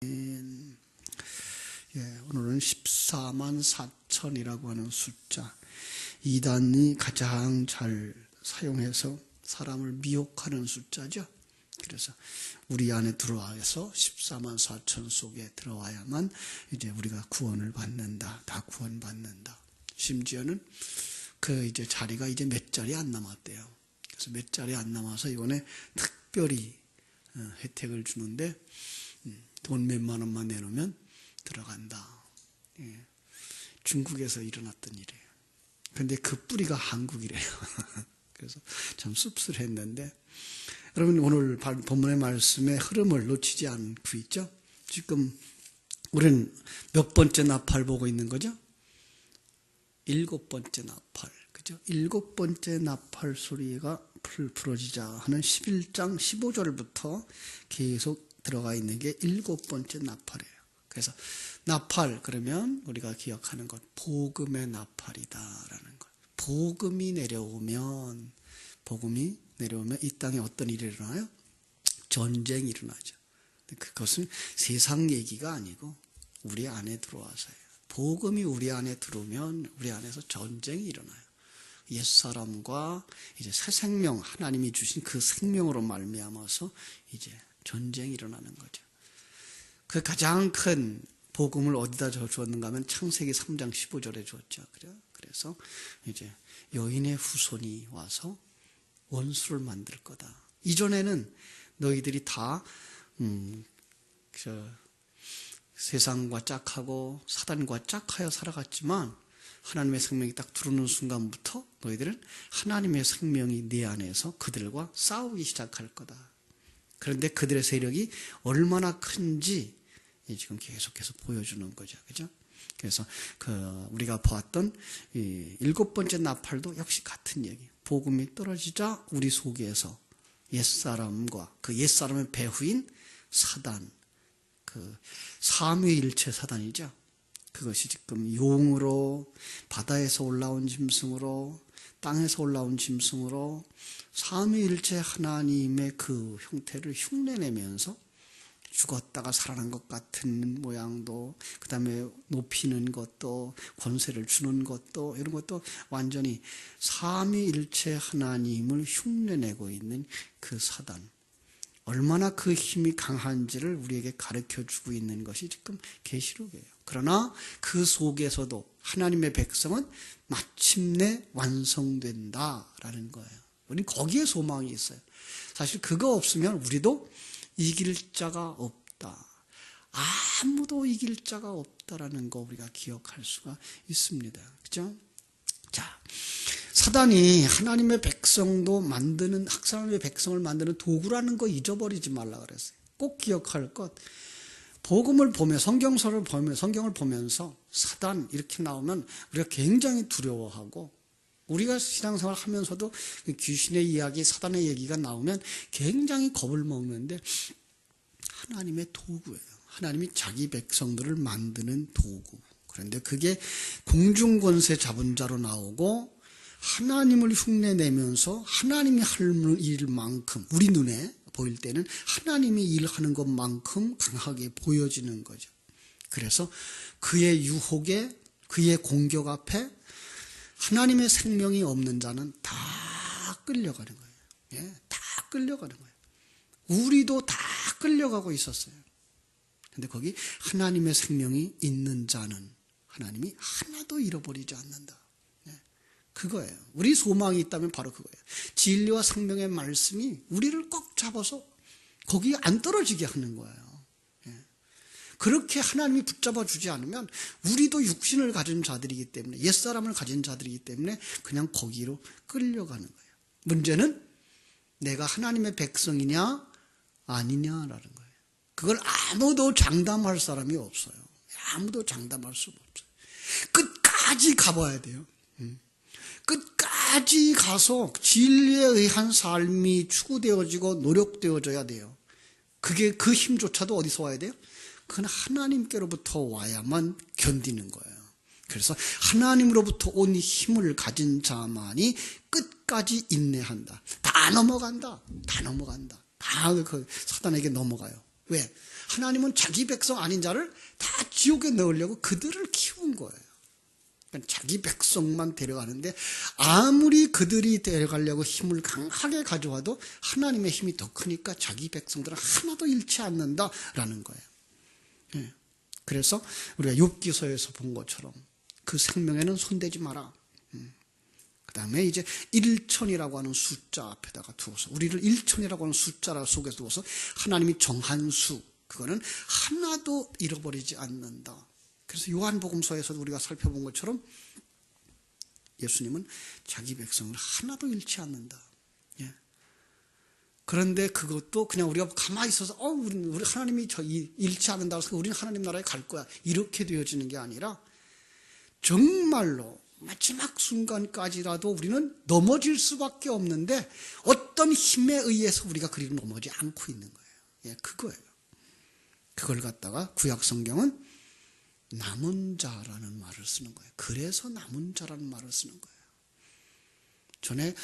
오늘은 14만 4천이라고 하는 숫자, 이단이 가장 잘 사용해서 사람을 미혹하는 숫자죠. 그래서 우리 안에 들어와서 14만 4천 속에 들어와야만 이제 우리가 구원을 받는다. 다 구원받는다. 심지어는 그 이제 자리가 이제 몇 자리 안 남았대요. 그래서 몇 자리 안 남아서 이번에 특별히 혜택을 주는데 돈 몇만 원만 내놓으면 들어간다. 중국에서 일어났던 일이에요. 그런데 그 뿌리가 한국이래요. 그래서 참 씁쓸했는데, 여러분 오늘 본문의 말씀의 흐름을 놓치지 않고 있죠. 지금 우리는 몇 번째 나팔 보고 있는 거죠? 7번째 나팔, 그죠? 7번째 나팔 소리가 부러지자 하는 11장 15절부터 계속 들어가 있는 게 7번째 나팔이에요. 그래서 나팔 그러면 우리가 기억하는 것, 복음의 나팔이다라는 것. 복음이 내려오면 이 땅에 어떤 일이 일어나요? 전쟁이 일어나죠. 그것은 세상 얘기가 아니고 우리 안에 들어와서요. 복음이 우리 안에 들어오면 우리 안에서 전쟁이 일어나요. 옛사람과 이제 새 생명, 하나님이 주신 그 생명으로 말미암아서 이제 전쟁이 일어나는 거죠. 그 가장 큰 복음을 어디다 주었는가 하면 창세기 3장 15절에 주었죠. 그래서 이제 여인의 후손이 와서 원수를 만들 거다. 이전에는 너희들이 다 세상과 짝하고 사단과 짝하여 살아갔지만 하나님의 생명이 딱 들어오는 순간부터 너희들은 하나님의 생명이 네 안에서 그들과 싸우기 시작할 거다. 그런데 그들의 세력이 얼마나 큰지 지금 계속해서 보여주는 거죠. 그죠? 그래서 우리가 보았던 7번째 나팔도 역시 같은 얘기. 복음이 떨어지자 우리 속에서 옛사람과 그 옛사람의 배후인 사단, 그 삼위일체 사단이죠. 그것이 지금 용으로, 바다에서 올라온 짐승으로, 땅에서 올라온 짐승으로 삼위일체 하나님의 그 형태를 흉내내면서 죽었다가 살아난 것 같은 모양도, 그 다음에 높이는 것도, 권세를 주는 것도, 이런 것도 완전히 삼위일체 하나님을 흉내내고 있는 그 사단, 얼마나 그 힘이 강한지를 우리에게 가르쳐주고 있는 것이 지금 계시록이에요. 그러나 그 속에서도 하나님의 백성은 마침내 완성된다라는 거예요. 우리는 거기에 소망이 있어요. 사실 그거 없으면 우리도 이길 자가 없다. 아무도 이길 자가 없다라는 거 우리가 기억할 수가 있습니다. 그죠? 자, 사단이 하나님의 백성도 만드는, 하나님의 백성을 만드는 도구라는 거 잊어버리지 말라 그랬어요. 꼭 기억할 것. 복음을 보며, 성경을 보면서 사단 이렇게 나오면 우리가 굉장히 두려워하고, 우리가 신앙생활 하면서도 귀신의 이야기, 사단의 얘기가 나오면 굉장히 겁을 먹는데 하나님의 도구예요. 하나님이 자기 백성들을 만드는 도구. 그런데 그게 공중권세 잡은 자로 나오고 하나님을 흉내내면서 하나님이 할 일만큼 우리 눈에 보일 때는 하나님이 일하는 것만큼 강하게 보여지는 거죠. 그래서 그의 유혹에, 그의 공격 앞에 하나님의 생명이 없는 자는 다 끌려가는 거예요. 다 끌려가는 거예요. 우리도 다 끌려가고 있었어요. 근데 거기 하나님의 생명이 있는 자는 하나님이 하나도 잃어버리지 않는다. 그거예요. 우리 소망이 있다면 바로 그거예요. 진리와 생명의 말씀이 우리를 꼭 잡아서 거기 안 떨어지게 하는 거예요. 그렇게 하나님이 붙잡아 주지 않으면 우리도 육신을 가진 자들이기 때문에, 옛사람을 가진 자들이기 때문에 그냥 거기로 끌려가는 거예요. 문제는 내가 하나님의 백성이냐 아니냐라는 거예요. 그걸 아무도 장담할 사람이 없어요. 아무도 장담할 수가 없어요. 끝까지 가봐야 돼요. 끝까지 가서 진리에 의한 삶이 추구되어지고 노력되어져야 돼요. 그게 그 힘조차도 어디서 와야 돼요? 그건 하나님께로부터 와야만 견디는 거예요. 그래서 하나님으로부터 온 힘을 가진 자만이 끝까지 인내한다. 다 넘어간다. 다 그 사단에게 넘어가요. 왜? 하나님은 자기 백성 아닌 자를 다 지옥에 넣으려고 그들을 키운 거예요. 그러니까 자기 백성만 데려가는데 아무리 그들이 데려가려고 힘을 강하게 가져와도 하나님의 힘이 더 크니까 자기 백성들은 하나도 잃지 않는다라는 거예요. 예. 그래서 우리가 욥기서에서 본 것처럼 그 생명에는 손대지 마라. 그 다음에 이제 1천이라고 하는 숫자 앞에다가 두어서 우리를 1천이라고 하는 숫자 속에 두어서 하나님이 정한 수, 그거는 하나도 잃어버리지 않는다. 그래서 요한복음서에서도 우리가 살펴본 것처럼 예수님은 자기 백성을 하나도 잃지 않는다. 예. 그런데 그것도 그냥 우리가 가만히 있어서 우리 하나님이 잃지 않는다고 해서 우리는 하나님 나라에 갈 거야, 이렇게 되어지는 게 아니라 정말로 마지막 순간까지라도 우리는 넘어질 수밖에 없는데 어떤 힘에 의해서 우리가 그리로 넘어지 않고 있는 거예요. 예, 그거예요. 그걸 갖다가 구약 성경은 남은 자라는 말을 쓰는 거예요. 그래서 남은 자라는 말을 쓰는 거예요. 전에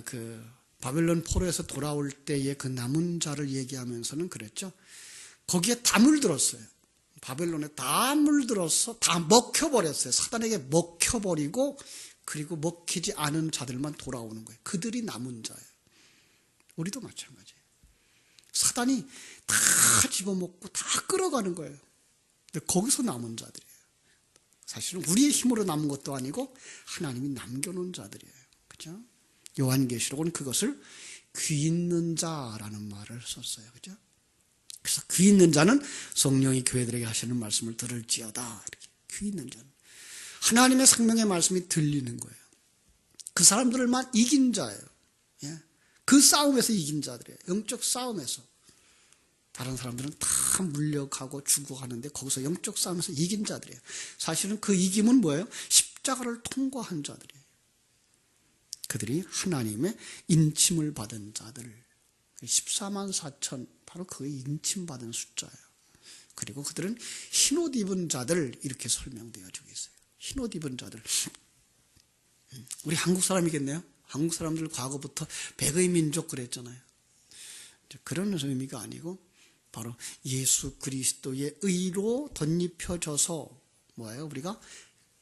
그 바벨론 포로에서 돌아올 때의 그 남은 자를 얘기하면서는 그랬죠. 거기에 다 물들었어요. 바벨론에 다 물들어서 다 먹혀버렸어요. 사단에게 먹혀버리고 그리고 먹히지 않은 자들만 돌아오는 거예요. 그들이 남은 자예요. 우리도 마찬가지예요. 사단이 다 집어먹고 다 끌어가는 거예요. 근데 거기서 남은 자들이에요. 사실은 우리의 힘으로 남은 것도 아니고 하나님이 남겨놓은 자들이에요. 그죠? 요한계시록은 그것을 귀 있는 자라는 말을 썼어요. 그죠? 그래서 귀 있는 자는 성령이 교회들에게 하시는 말씀을 들을지어다. 이렇게. 귀 있는 자는 하나님의 생명의 말씀이 들리는 거예요. 그 사람들만 이긴 자예요. 예? 그 싸움에서 이긴 자들이에요. 영적 싸움에서. 다른 사람들은 다 물려가고 죽어가는데 거기서 영적 싸움에서 이긴 자들이에요. 사실은 그 이김은 뭐예요? 십자가를 통과한 자들이에요. 그들이 하나님의 인침을 받은 자들. 14만 4천, 바로 그 인침받은 숫자예요. 그리고 그들은 흰옷 입은 자들, 이렇게 설명되어지고 있어요. 흰옷 입은 자들. 우리 한국 사람이겠네요. 한국 사람들 과거부터 백의 민족 그랬잖아요. 그런 의미가 아니고 바로 예수 그리스도의 의로 덧입혀져서 뭐예요? 우리가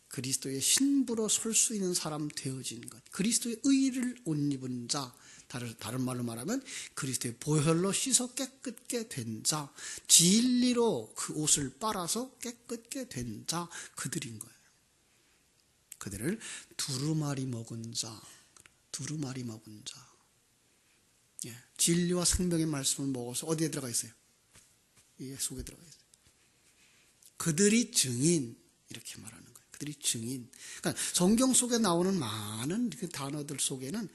그리스도의 신부로 설 수 있는 사람 되어진 것. 그리스도의 의를 옷 입은 자. 다른 말로 말하면 그리스도의 보혈로 씻어 깨끗게 된 자. 진리로 그 옷을 빨아서 깨끗게 된 자. 그들인 거예요. 그들을 두루마리 먹은 자. 두루마리 먹은 자. 예, 진리와 생명의 말씀을 먹어서 어디에 들어가 있어요? 이 속에 들어가 있어요. 그들이 증인, 이렇게 말하는 거예요. 그들이 증인. 그러니까 성경 속에 나오는 많은 그 단어들 속에는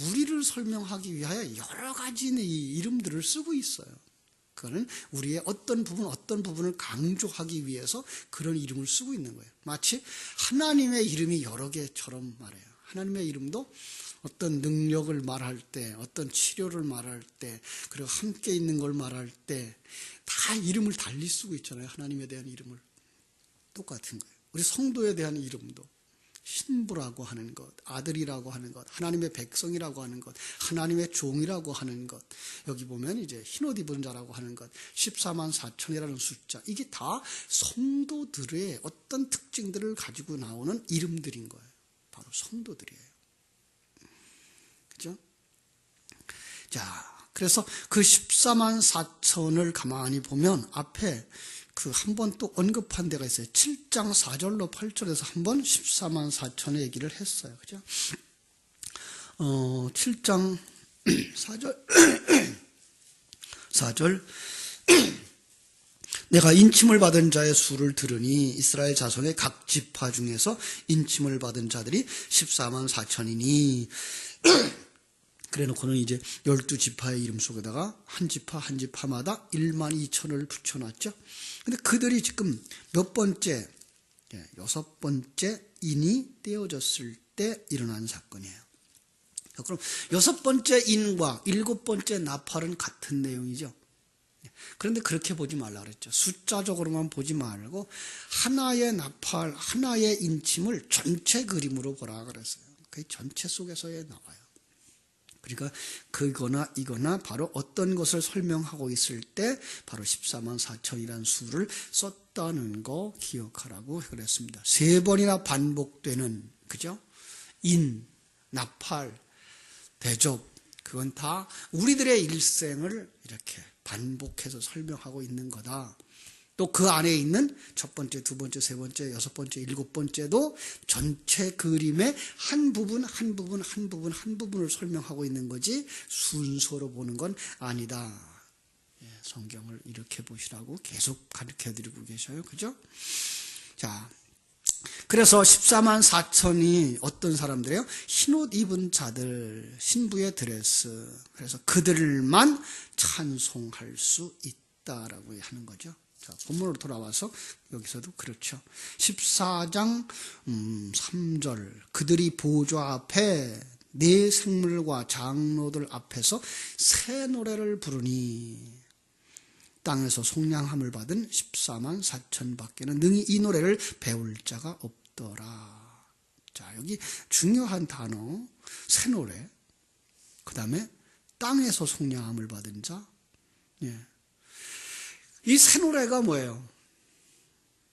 우리를 설명하기 위하여 여러 가지 이름들을 쓰고 있어요. 그거는 우리의 어떤 부분을 강조하기 위해서 그런 이름을 쓰고 있는 거예요. 마치 하나님의 이름이 여러 개처럼 말해요. 하나님의 이름도 어떤 능력을 말할 때, 어떤 치료를 말할 때, 그리고 함께 있는 걸 말할 때 다 이름을 달리 쓰고 있잖아요. 하나님에 대한 이름을. 똑같은 거예요. 우리 성도에 대한 이름도 신부라고 하는 것, 아들이라고 하는 것, 하나님의 백성이라고 하는 것, 하나님의 종이라고 하는 것, 여기 보면 이제 흰옷 입은 자라고 하는 것, 14만 4천이라는 숫자, 이게 다 성도들의 어떤 특징들을 가지고 나오는 이름들인 거예요. 바로 성도들이에요. 그죠? 자, 그래서 그 14만 4천을 가만히 보면 앞에 그 한 번 또 언급한 데가 있어요. 7장 4절로 8절에서 한 번 14만 4천의 얘기를 했어요. 그죠? 7장 4절 내가 인침을 받은 자의 수를 들으니 이스라엘 자손의 각 지파 중에서 인침을 받은 자들이 14만 4천이니 그래 놓고는 이제 12지파의 이름 속에다가 한 지파 한 지파마다 1만 2천을 붙여놨죠. 근데 그들이 지금 몇 번째, 6번째 인이 떼어졌을 때 일어난 사건이에요. 그럼 6번째 인과 7번째 나팔은 같은 내용이죠. 그런데 그렇게 보지 말라 그랬죠. 숫자적으로만 보지 말고 하나의 나팔, 하나의 인침을 전체 그림으로 보라 그랬어요. 그게 전체 속에서에 나와요. 그러니까 그거나 이거나 바로 어떤 것을 설명하고 있을 때 바로 14만 4천이라는 수를 썼다는 거 기억하라고 그랬습니다. 3번이나 반복되는, 그죠? 인, 나팔, 대접, 그건 다 우리들의 일생을 이렇게 반복해서 설명하고 있는 거다. 또 그 안에 있는 첫 번째, 두 번째, 세 번째, 여섯 번째, 일곱 번째도 전체 그림의 한 부분, 한 부분, 한 부분, 한 부분을 설명하고 있는 거지 순서로 보는 건 아니다. 성경을 이렇게 보시라고 계속 가르쳐드리고 계셔요. 그죠? 자, 그래서 14만 4천이 어떤 사람들이에요? 흰옷 입은 자들, 신부의 드레스. 그래서 그들만 찬송할 수 있다라고 하는 거죠. 자, 본문으로 돌아와서 여기서도 그렇죠. 14장 3절 그들이 보좌 앞에 네 생물과 장로들 앞에서 새 노래를 부르니 땅에서 속량함을 받은 14만 4천 밖에는 능히 이 노래를 배울 자가 없더라. 자, 여기 중요한 단어 새 노래, 그 다음에 땅에서 속량함을 받은 자. 예. 이 새 노래가 뭐예요?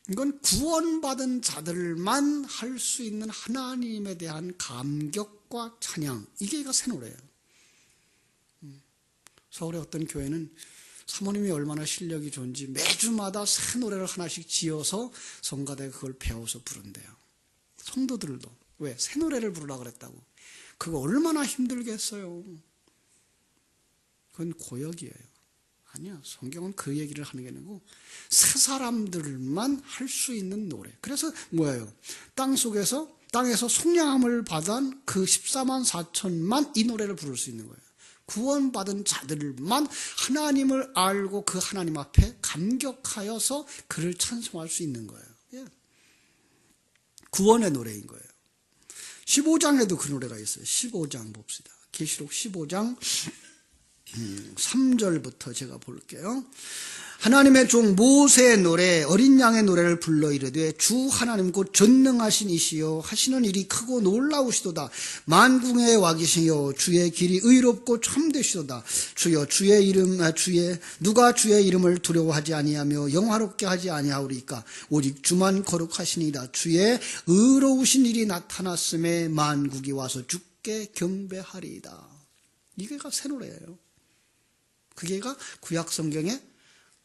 이건 구원받은 자들만 할 수 있는 하나님에 대한 감격과 찬양, 이게 새 노래예요. 서울의 어떤 교회는 사모님이 얼마나 실력이 좋은지 매주마다 새 노래를 하나씩 지어서 성가대가 그걸 배워서 부른대요. 성도들도. 왜? 새 노래를 부르라고 그랬다고. 그거 얼마나 힘들겠어요. 그건 고역이에요. 아니야. 성경은 그 얘기를 하는 게 아니고 새 사람들만 할 수 있는 노래. 그래서 뭐예요? 땅에서 속량함을 받은 그 14만 4천만 이 노래를 부를 수 있는 거예요. 구원받은 자들만 하나님을 알고 그 하나님 앞에 감격하여서 그를 찬송할 수 있는 거예요. 예. 구원의 노래인 거예요. 15장에도 그 노래가 있어요. 15장 봅시다. 계시록 15장 3절부터 제가 볼게요. 하나님의 종 모세의 노래 어린 양의 노래를 불러 이르되 주 하나님 곧 전능하신 이시여 하시는 일이 크고 놀라우시도다. 만궁의 왕이시여 주의 길이 의롭고 참되시도다. 주여 누가 주의 이름을 두려워하지 아니하며 영화롭게 하지 아니하오리까. 오직 주만 거룩하시니이다. 주의 의로우신 일이 나타났음에 만국이 와서 주께 경배하리이다. 이게가 새 노래예요. 그게가 구약 성경의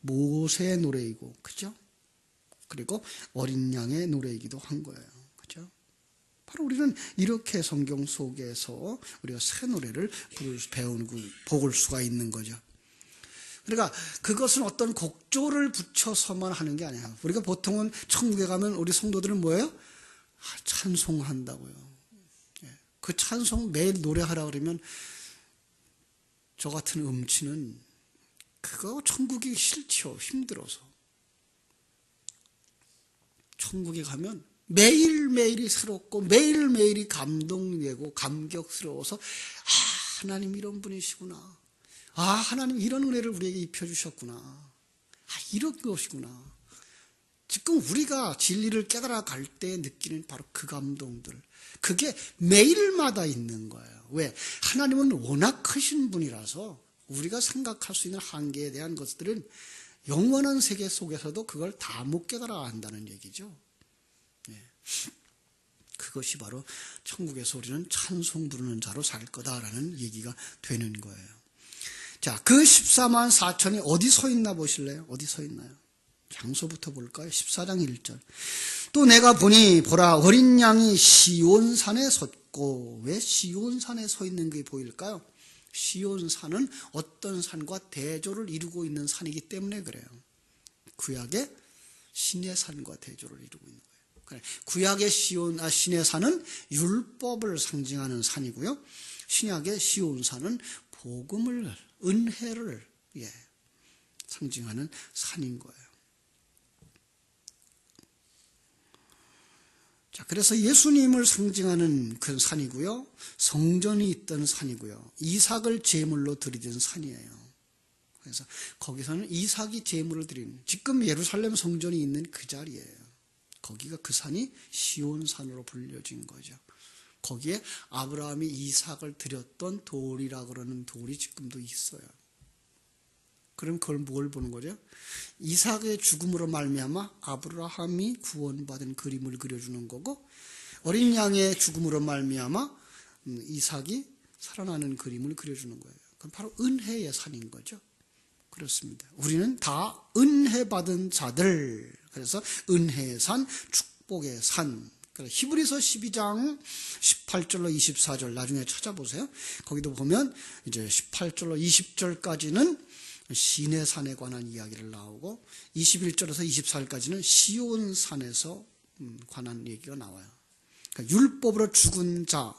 모세의 노래이고, 그죠? 그리고 어린 양의 노래이기도 한 거예요. 그죠? 바로 우리는 이렇게 성경 속에서 우리가 새 노래를 배우고 볼 수가 있는 거죠. 그러니까 그것은 어떤 곡조를 붙여서만 하는 게 아니야. 우리가 보통은 천국에 가면 우리 성도들은 뭐예요? 찬송한다고요. 그 찬송 매일 노래하라 그러면 저 같은 음치는 그거 천국이 싫죠. 힘들어서. 천국에 가면 매일매일이 새롭고 매일매일이 감동되고 감격스러워서 하나님 이런 분이시구나. 하나님 이런 은혜를 우리에게 입혀주셨구나. 이런 것이구나. 지금 우리가 진리를 깨달아 갈 때 느끼는 바로 그 감동들. 그게 매일마다 있는 거예요. 왜? 하나님은 워낙 크신 분이라서 우리가 생각할 수 있는 한계에 대한 것들은 영원한 세계 속에서도 그걸 다 못 깨달아 한다는 얘기죠. 그것이 바로 천국에서 우리는 찬송 부르는 자로 살 거다라는 얘기가 되는 거예요. 자, 그 14만 4천이 어디 서 있나 보실래요? 어디 서 있나요? 장소부터 볼까요? 14장 1절. 또 내가 보니 보라 어린 양이 시온산에 섰고. 왜 시온산에 서 있는 게 보일까요? 시온산은 어떤 산과 대조를 이루고 있는 산이기 때문에 그래요. 구약의 신의 산과 대조를 이루고 있는 거예요. 구약의 신의 산은 율법을 상징하는 산이고요. 신약의 시온산은 복음을, 은혜를 상징하는 산인 거예요. 자, 그래서 예수님을 상징하는 그 산이고요. 성전이 있던 산이고요. 이삭을 제물로 드리던 산이에요. 그래서 거기서는 이삭이 제물을 드리는, 지금 예루살렘 성전이 있는 그 자리예요. 거기가 그 산이 시온산으로 불려진 거죠. 거기에 아브라함이 이삭을 드렸던 돌이라 그러는 돌이 지금도 있어요. 그럼 그걸 뭘 보는 거죠? 이삭의 죽음으로 말미암아 아브라함이 구원받은 그림을 그려주는 거고, 어린 양의 죽음으로 말미암아 이삭이 살아나는 그림을 그려주는 거예요. 그건 바로 은혜의 산인 거죠. 그렇습니다. 우리는 다 은혜 받은 자들. 그래서 은혜의 산, 축복의 산. 히브리서 12장 18절로 24절 나중에 찾아보세요. 거기도 보면 이제 18절로 20절까지는 시내산에 관한 이야기를 나오고 21절에서 24절까지는 시온산에서 관한 얘기가 나와요. 그러니까 율법으로 죽은 자,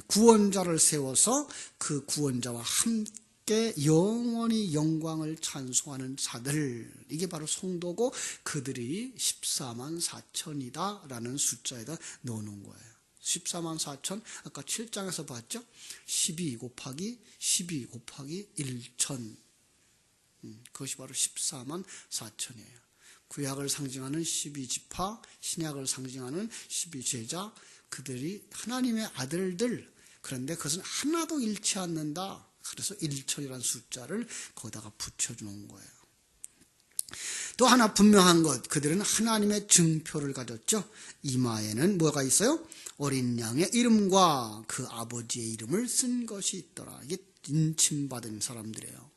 구원자를 세워서 그 구원자와 함께 영원히 영광을 찬송하는 자들, 이게 바로 성도고 그들이 14만 4천이다 라는 숫자에다 넣어놓은 거예요. 14만 4천, 아까 7장에서 봤죠? 12 곱하기 1천, 그것이 바로 14만 4천이에요. 구약을 상징하는 12지파, 신약을 상징하는 12제자, 그들이 하나님의 아들들. 그런데 그것은 하나도 잃지 않는다. 그래서 1천이라는 숫자를 거기다가 붙여주는 거예요. 또 하나 분명한 것, 그들은 하나님의 증표를 가졌죠. 이마에는 뭐가 있어요? 어린 양의 이름과 그 아버지의 이름을 쓴 것이 있더라. 이게 인침받은 사람들이에요.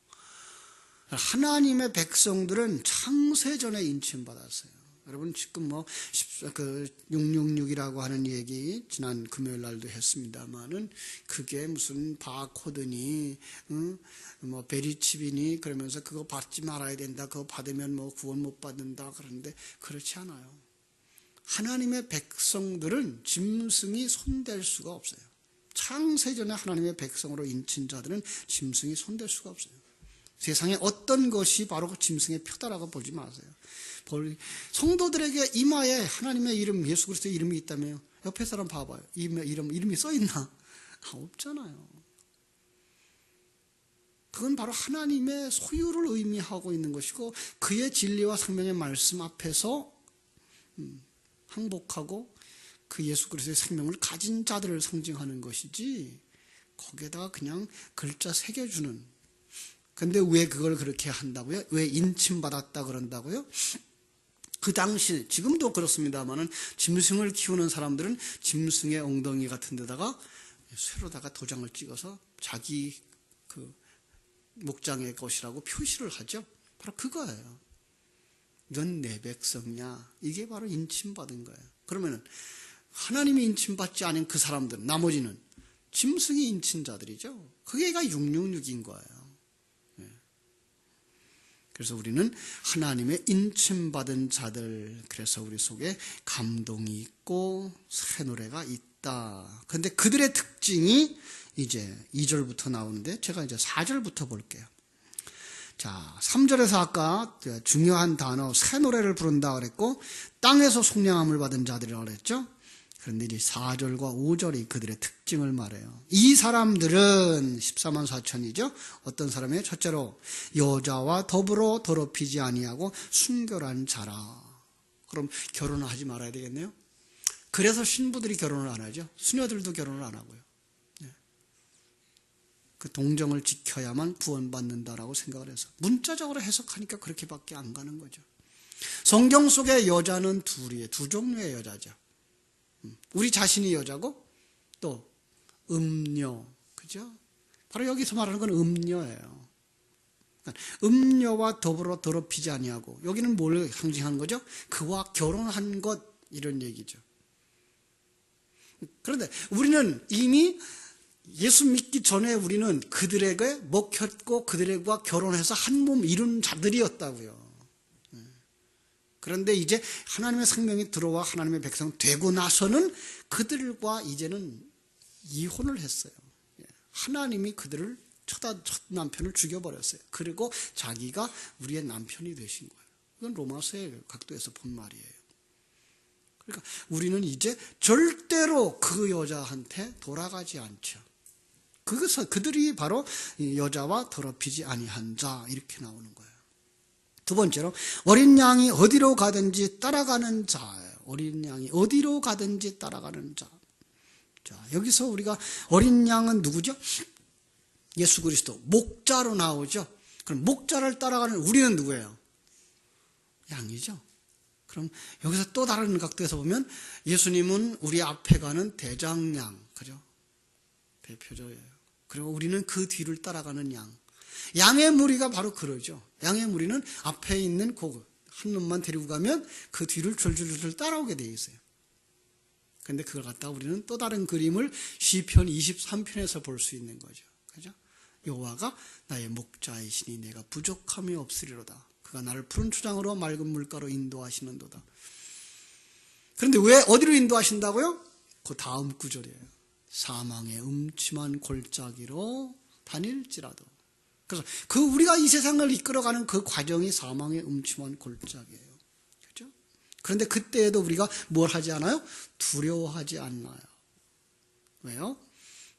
하나님의 백성들은 창세전에 인침받았어요. 여러분 지금 666이라고 하는 얘기 지난 금요일 날도 했습니다만은 그게 무슨 바코드니 베리칩이니 그러면서 그거 받지 말아야 된다. 그거 받으면 구원 못 받는다. 그러는데 그렇지 않아요. 하나님의 백성들은 짐승이 손댈 수가 없어요. 창세전에 하나님의 백성으로 인친 자들은 짐승이 손댈 수가 없어요. 세상에 어떤 것이 바로 그 짐승의 표다라고 보지 마세요. 성도들에게 이마에 하나님의 이름, 예수 그리스도의 이름이 있다며요. 옆에 사람 봐봐요. 이름이 써있나? 없잖아요. 그건 바로 하나님의 소유를 의미하고 있는 것이고 그의 진리와 생명의 말씀 앞에서 항복하고 그 예수 그리스도의 생명을 가진 자들을 상징하는 것이지 거기에다가 그냥 글자 새겨주는. 근데 왜 그걸 그렇게 한다고요? 왜 인침받았다 그런다고요? 그 당시, 지금도 그렇습니다만은 짐승을 키우는 사람들은 짐승의 엉덩이 같은 데다가 쇠로다가 도장을 찍어서 자기 그 목장의 것이라고 표시를 하죠. 바로 그거예요. 넌 내 백성이야. 이게 바로 인침받은 거예요. 그러면은 하나님이 인침받지 않은 그 사람들, 나머지는 짐승이 인친 자들이죠. 그게가 666인 거예요. 그래서 우리는 하나님의 인침받은 자들, 그래서 우리 속에 감동이 있고 새 노래가 있다. 그런데 그들의 특징이 이제 2절부터 나오는데 제가 이제 4절부터 볼게요. 자, 3절에서 아까 중요한 단어 새 노래를 부른다 그랬고 땅에서 속량함을 받은 자들이라고 그랬죠. 그런데 이제 4절과 5절이 그들의 특징을 말해요. 이 사람들은 14만 4천이죠. 어떤 사람이에요? 첫째로 여자와 더불어 더럽히지 아니하고 순결한 자라. 그럼 결혼을 하지 말아야 되겠네요. 그래서 신부들이 결혼을 안 하죠. 수녀들도 결혼을 안 하고요. 그 동정을 지켜야만 구원받는다라고 생각을 해서 문자적으로 해석하니까 그렇게밖에 안 가는 거죠. 성경 속의 여자는 둘이에요. 두 종류의 여자죠. 우리 자신이 여자고 또 음녀, 그죠? 바로 여기서 말하는 건 음녀예요. 음녀와 더불어 더럽히지 아니하고 여기는 뭘 상징하는 거죠? 그와 결혼한 것 이런 얘기죠. 그런데 우리는 이미 예수 믿기 전에 우리는 그들에게 먹혔고 그들과 결혼해서 한 몸 이룬 자들이었다고요. 그런데 이제 하나님의 생명이 들어와 하나님의 백성 되고 나서는 그들과 이제는 이혼을 했어요. 하나님이 그들을 첫 남편을 죽여버렸어요. 그리고 자기가 우리의 남편이 되신 거예요. 이건 로마서의 각도에서 본 말이에요. 그러니까 우리는 이제 절대로 그 여자한테 돌아가지 않죠. 그들이 바로 여자와 더럽히지 아니한 자 이렇게 나오는 거예요. 두 번째로 어린 양이 어디로 가든지 따라가는 자예요. 어린 양이 어디로 가든지 따라가는 자. 자, 여기서 우리가 어린 양은 누구죠? 예수 그리스도. 목자로 나오죠. 그럼 목자를 따라가는 우리는 누구예요? 양이죠. 그럼 여기서 또 다른 각도에서 보면 예수님은 우리 앞에 가는 대장양, 그죠? 대표적이에요. 그리고 우리는 그 뒤를 따라가는 양. 양의 무리가 바로 그러죠. 양의 무리는 앞에 있는 한 놈만 데리고 가면 그 뒤를 줄줄줄 따라오게 돼 있어요. 그런데 그걸 갖다가 우리는 또 다른 그림을 시편 23편에서 볼 수 있는 거죠. 그죠? 여호와가 나의 목자이시니 내가 부족함이 없으리로다. 그가 나를 푸른 초장으로 맑은 물가로 인도하시는도다. 그런데 왜 어디로 인도하신다고요? 그 다음 구절이에요. 사망의 음침한 골짜기로 다닐지라도. 그래서 우리가 이 세상을 이끌어가는 그 과정이 사망의 음침한 골짜기예요. 그렇죠? 그런데 그때에도 우리가 뭘 하지 않아요? 두려워하지 않나요? 왜요?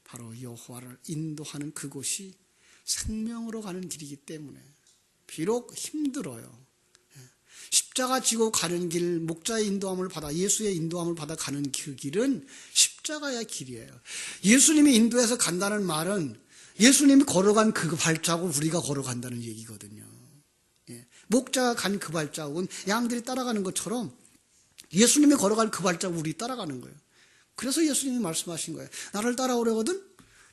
바로 여호와를 인도하는 그곳이 생명으로 가는 길이기 때문에. 비록 힘들어요. 십자가 지고 가는 길, 목자의 인도함을 받아, 예수의 인도함을 받아 가는 그 길은 십자가의 길이에요. 예수님이 인도해서 간다는 말은 예수님이 걸어간 그 발자국 우리가 걸어간다는 얘기거든요. 목자가 간 그 발자국은 양들이 따라가는 것처럼 예수님이 걸어간 그 발자국 우리 따라가는 거예요. 그래서 예수님이 말씀하신 거예요. 나를 따라오려거든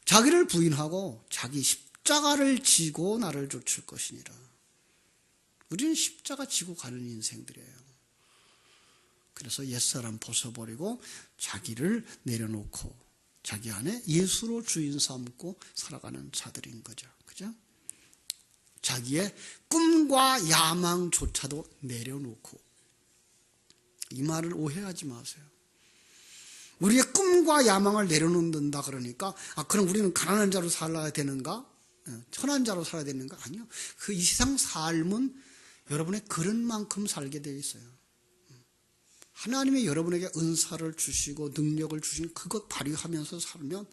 자기를 부인하고 자기 십자가를 지고 나를 쫓을 것이니라. 우리는 십자가 지고 가는 인생들이에요. 그래서 옛사람 벗어버리고 자기를 내려놓고 자기 안에 예수로 주인 삼고 살아가는 자들인 거죠. 그죠? 자기의 꿈과 야망조차도 내려놓고. 이 말을 오해하지 마세요. 우리의 꿈과 야망을 내려놓는다 그러니까 그럼 우리는 가난한 자로 살아야 되는가? 천한 자로 살아야 되는가? 아니요. 이 세상 삶은 여러분의 그릇만큼 살게 되어 있어요. 하나님이 여러분에게 은사를 주시고 능력을 주신 그것 발휘하면서 살면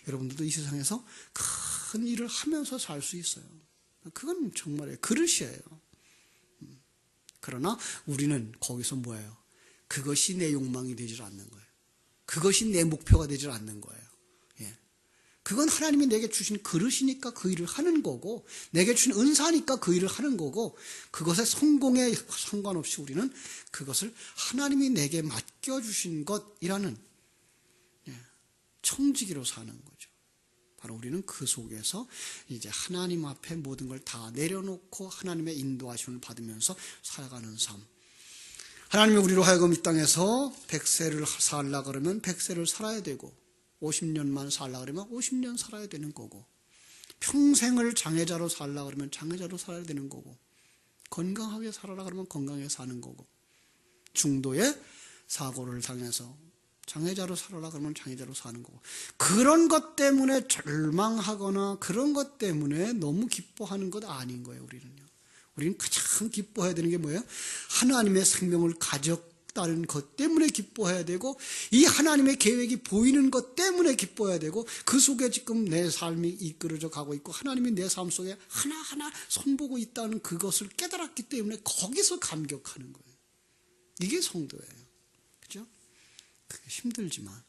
여러분들도 이 세상에서 큰 일을 하면서 살 수 있어요. 그건 정말 그릇이에요. 그러나 우리는 거기서 뭐예요? 그것이 내 욕망이 되질 않는 거예요. 그것이 내 목표가 되질 않는 거예요. 그건 하나님이 내게 주신 그릇이니까 그 일을 하는 거고, 내게 주신 은사니까 그 일을 하는 거고, 그것의 성공에 상관없이 우리는 그것을 하나님이 내게 맡겨주신 것이라는 청지기로 사는 거죠. 바로 우리는 그 속에서 이제 하나님 앞에 모든 걸 다 내려놓고 하나님의 인도하심을 받으면서 살아가는 삶. 하나님이 우리로 하여금 이 땅에서 100세를 살라 그러면 100세를 살아야 되고, 50년만 살라 그러면 50년 살아야 되는 거고, 평생을 장애자로 살라 그러면 장애자로 살아야 되는 거고, 건강하게 살아라 그러면 건강하게 사는 거고, 중도의 사고를 당해서 장애자로 살아라 그러면 장애자로 사는 거고, 그런 것 때문에 절망하거나 그런 것 때문에 너무 기뻐하는 것 아닌 거예요. 우리는 가장 기뻐해야 되는 게 뭐예요? 하나님의 생명을 가졌다는 것 때문에 기뻐해야 되고, 이 하나님의 계획이 보이는 것 때문에 기뻐해야 되고, 그 속에 지금 내 삶이 이끌어져 가고 있고 하나님이 내 삶 속에 하나하나 손보고 있다는 그것을 깨달았기 때문에 거기서 감격하는 거예요. 이게 성도예요. 그죠? 그게 힘들지만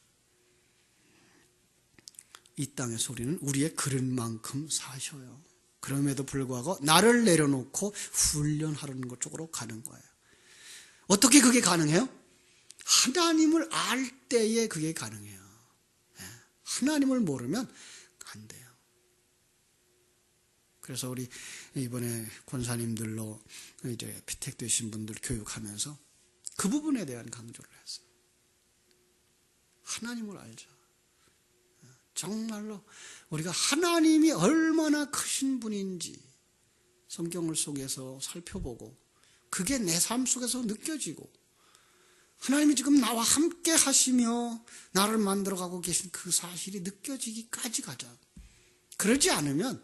이 땅에서 우리는 우리의 그릇만큼 사셔요. 그럼에도 불구하고 나를 내려놓고 훈련하려는 것 쪽으로 가는 거예요. 어떻게 그게 가능해요? 하나님을 알 때에 그게 가능해요. 하나님을 모르면 안 돼요. 그래서 우리 이번에 권사님들로 이제 피택되신 분들 교육하면서 그 부분에 대한 강조를 했어요. 하나님을 알자. 정말로 우리가 하나님이 얼마나 크신 분인지 성경을 속에서 살펴보고 그게 내 삶 속에서 느껴지고, 하나님이 지금 나와 함께 하시며 나를 만들어가고 계신 그 사실이 느껴지기까지 가자. 그러지 않으면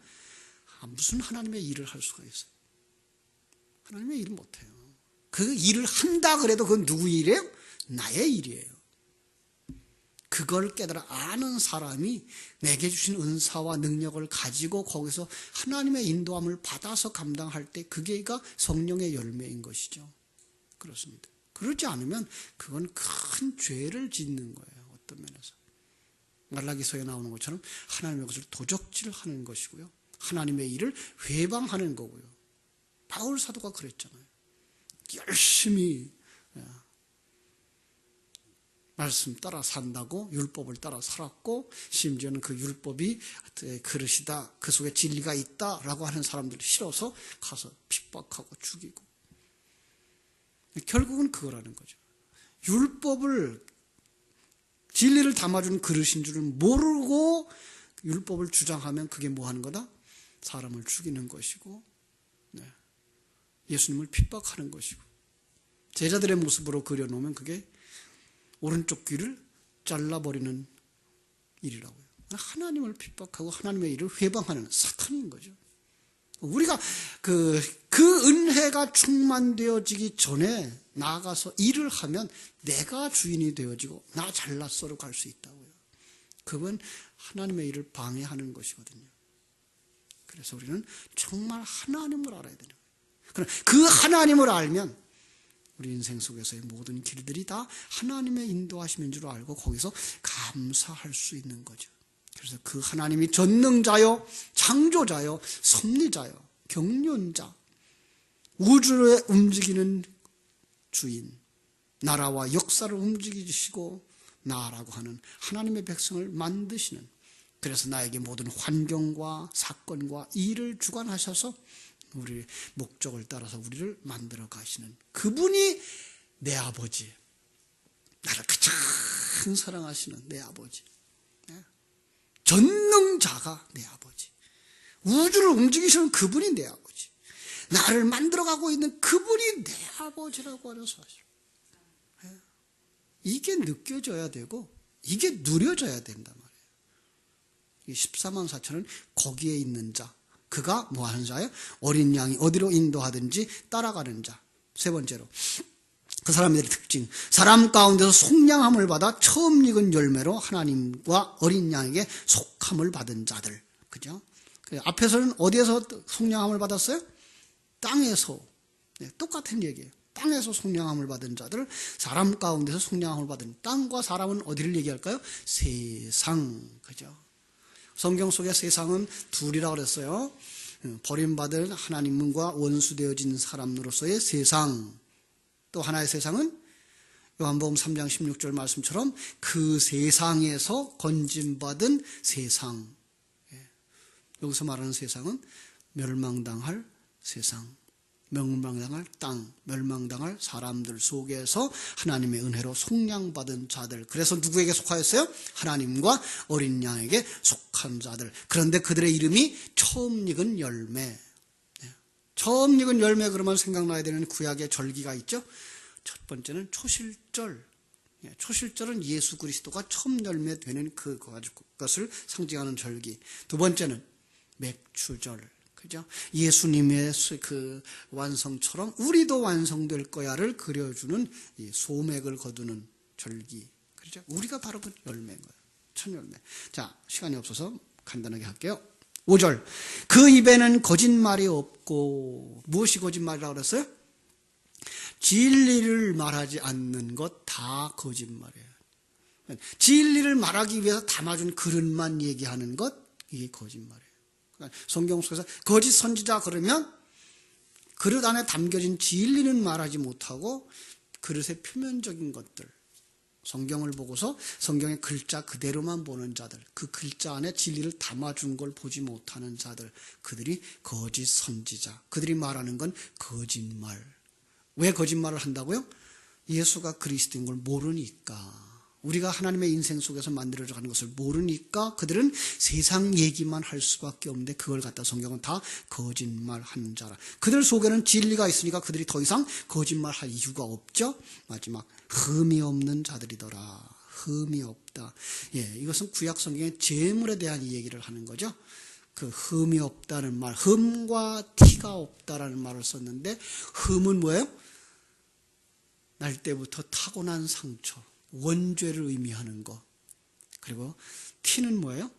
무슨 하나님의 일을 할 수가 있어요? 하나님의 일을 못해요. 그 일을 한다 그래도 그건 누구 일이에요? 나의 일이에요. 그걸 깨달아 아는 사람이 내게 주신 은사와 능력을 가지고 거기서 하나님의 인도함을 받아서 감당할 때 그게가 성령의 열매인 것이죠. 그렇습니다. 그러지 않으면 그건 큰 죄를 짓는 거예요. 어떤 면에서. 말라기서에 나오는 것처럼 하나님의 것을 도적질하는 것이고요. 하나님의 일을 회방하는 거고요. 바울 사도가 그랬잖아요. 열심히 말씀 따라 산다고 율법을 따라 살았고, 심지어는 그 율법이 그릇이다, 그 속에 진리가 있다라고 하는 사람들이 싫어서 가서 핍박하고 죽이고, 결국은 그거라는 거죠. 율법을, 진리를 담아주는 그릇인 줄은 모르고 율법을 주장하면 그게 뭐 하는 거다? 사람을 죽이는 것이고, 예수님을 핍박하는 것이고, 제자들의 모습으로 그려놓으면 그게 오른쪽 귀를 잘라버리는 일이라고요. 하나님을 핍박하고 하나님의 일을 회방하는 사탄인 거죠. 우리가 그 은혜가 충만되어지기 전에 나아가서 일을 하면 내가 주인이 되어지고 나 잘났어로 갈 수 있다고요. 그건 하나님의 일을 방해하는 것이거든요. 그래서 우리는 정말 하나님을 알아야 되는 거예요. 그럼 그 하나님을 알면 우리 인생 속에서의 모든 길들이 다 하나님의 인도하심인 줄 알고 거기서 감사할 수 있는 거죠. 그래서 그 하나님이 전능자요, 창조자요, 섭리자요, 경륜자, 우주를 움직이는 주인, 나라와 역사를 움직이시고 나라고 하는 하나님의 백성을 만드시는, 그래서 나에게 모든 환경과 사건과 일을 주관하셔서 우리 목적을 따라서 우리를 만들어 가시는 그분이 내 아버지, 나를 가장 사랑하시는 내 아버지, 전능자가 내 아버지, 우주를 움직이시는 그분이 내 아버지, 나를 만들어가고 있는 그분이 내 아버지라고 하는 사실. 이게 느껴져야 되고 이게 누려져야 된단 말이에요. 14만 4천은 거기에 있는 자, 그가 뭐 하는 자예요? 어린 양이 어디로 인도하든지 따라가는 자. 세 번째로, 그 사람들의 특징, 사람 가운데서 속량함을 받아 처음 익은 열매로 하나님과 어린 양에게 속함을 받은 자들. 그죠? 앞에서는 어디에서 속량함을 받았어요? 땅에서. 네, 똑같은 얘기예요. 땅에서 속량함을 받은 자들, 사람 가운데서 속량함을 받은, 땅과 사람은 어디를 얘기할까요? 세상. 그죠? 성경 속의 세상은 둘이라고 그랬어요. 버림받은 하나님과 원수되어진 사람으로서의 세상. 또 하나의 세상은 요한복음 3장 16절 말씀처럼 그 세상에서 건짐받은 세상. 여기서 말하는 세상은 멸망당할 세상, 멸망당할 땅, 멸망당할 사람들 속에서 하나님의 은혜로 속량받은 자들. 그래서 누구에게 속하였어요? 하나님과 어린 양에게 속한 자들. 그런데 그들의 이름이 처음 익은 열매. 처음 익은 열매 그러면 생각나야 되는 구약의 절기가 있죠. 첫 번째는 초실절. 초실절은 예수 그리스도가 처음 열매 되는 그것을 상징하는 절기. 두 번째는 맥추절. 그죠? 예수님의 그 완성처럼 우리도 완성될 거야를 그려주는 이 소맥을 거두는 절기. 그렇죠? 우리가 바로 그 열매인 거예요. 첫 열매. 자, 시간이 없어서 간단하게 할게요. 5절. 그 입에는 거짓말이 없고, 무엇이 거짓말이라고 그랬어요? 진리를 말하지 않는 것 다 거짓말이에요. 진리를 말하기 위해서 담아준 그릇만 얘기하는 것, 이게 거짓말이에요. 그러니까 성경 속에서 거짓 선지자 그러면 그릇 안에 담겨진 진리는 말하지 못하고 그릇의 표면적인 것들, 성경을 보고서 성경의 글자 그대로만 보는 자들, 그 글자 안에 진리를 담아준 걸 보지 못하는 자들, 그들이 거짓 선지자. 그들이 말하는 건 거짓말. 왜 거짓말을 한다고요? 예수가 그리스도인 걸 모르니까. 우리가 하나님의 인생 속에서 만들어져 가는 것을 모르니까 그들은 세상 얘기만 할 수밖에 없는데, 그걸 갖다 성경은 다 거짓말하는 자라. 그들 속에는 진리가 있으니까 그들이 더 이상 거짓말할 이유가 없죠. 마지막, 흠이 없는 자들이더라. 흠이 없다. 이것은 구약 성경의 재물에 대한 이야기를 하는 거죠. 그 흠이 없다는 말, 흠과 티가 없다라는 말을 썼는데, 흠은 뭐예요? 날 때부터 타고난 상처, 원죄를 의미하는 것. 그리고 티는 뭐예요?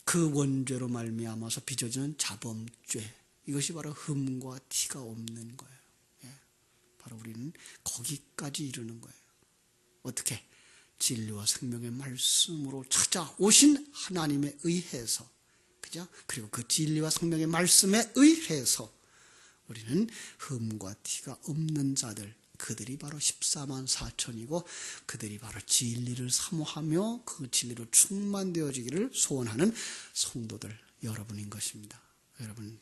그 원죄로 말미암아서 빚어지는 자범죄. 이것이 바로 흠과 티가 없는 거예요. 바로 우리는 거기까지 이르는 거예요. 어떻게? 진리와 생명의 말씀으로 찾아오신 하나님에 의해서, 그죠? 그리고 그 진리와 생명의 말씀에 의해서 우리는 흠과 티가 없는 자들, 그들이 바로 14만 4천이고 그들이 바로 진리를 사모하며 그 진리로 충만되어지기를 소원하는 성도들 여러분인 것입니다. 여러분,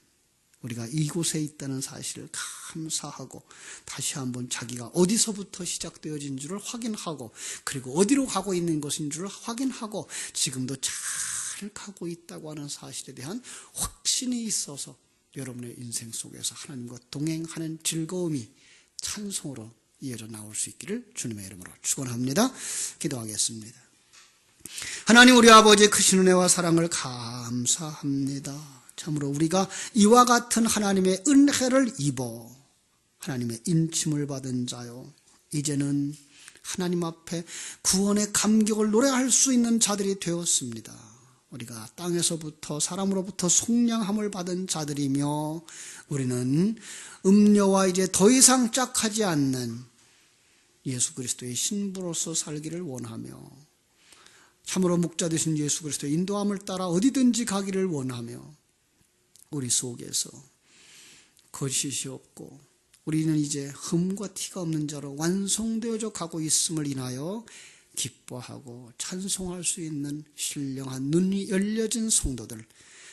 우리가 이곳에 있다는 사실을 감사하고 다시 한번 자기가 어디서부터 시작되어진 줄을 확인하고 그리고 어디로 가고 있는 것인 줄을 확인하고 지금도 잘 가고 있다고 하는 사실에 대한 확신이 있어서 여러분의 인생 속에서 하나님과 동행하는 즐거움이 찬송으로 이어져 나올 수 있기를 주님의 이름으로 축원합니다. 기도하겠습니다. 하나님, 우리 아버지의 크신 은혜와 사랑을 감사합니다. 참으로 우리가 이와 같은 하나님의 은혜를 입어 하나님의 인침을 받은 자요, 이제는 하나님 앞에 구원의 감격을 노래할 수 있는 자들이 되었습니다. 우리가 땅에서부터 사람으로부터 속량함을 받은 자들이며 우리는 음료와 이제 더 이상 짝하지 않는 예수 그리스도의 신부로서 살기를 원하며 참으로 목자 되신 예수 그리스도의 인도함을 따라 어디든지 가기를 원하며 우리 속에서 거짓이 없고 우리는 이제 흠과 티가 없는 자로 완성되어져 가고 있음을 인하여 기뻐하고 찬송할 수 있는 신령한 눈이 열려진 성도들,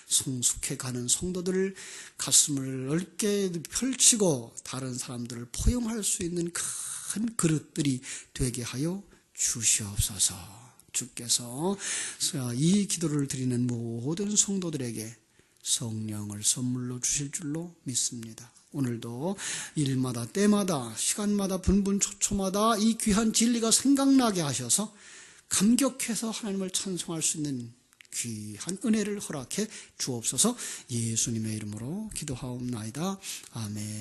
성숙해가는 성도들, 가슴을 넓게 펼치고 다른 사람들을 포용할 수 있는 큰 그릇들이 되게 하여 주시옵소서. 주께서 이 기도를 드리는 모든 성도들에게 성령을 선물로 주실 줄로 믿습니다. 오늘도 일마다 때마다 시간마다 분분초초마다 이 귀한 진리가 생각나게 하셔서 감격해서 하나님을 찬송할 수 있는 귀한 은혜를 허락해 주옵소서. 예수님의 이름으로 기도하옵나이다. 아멘.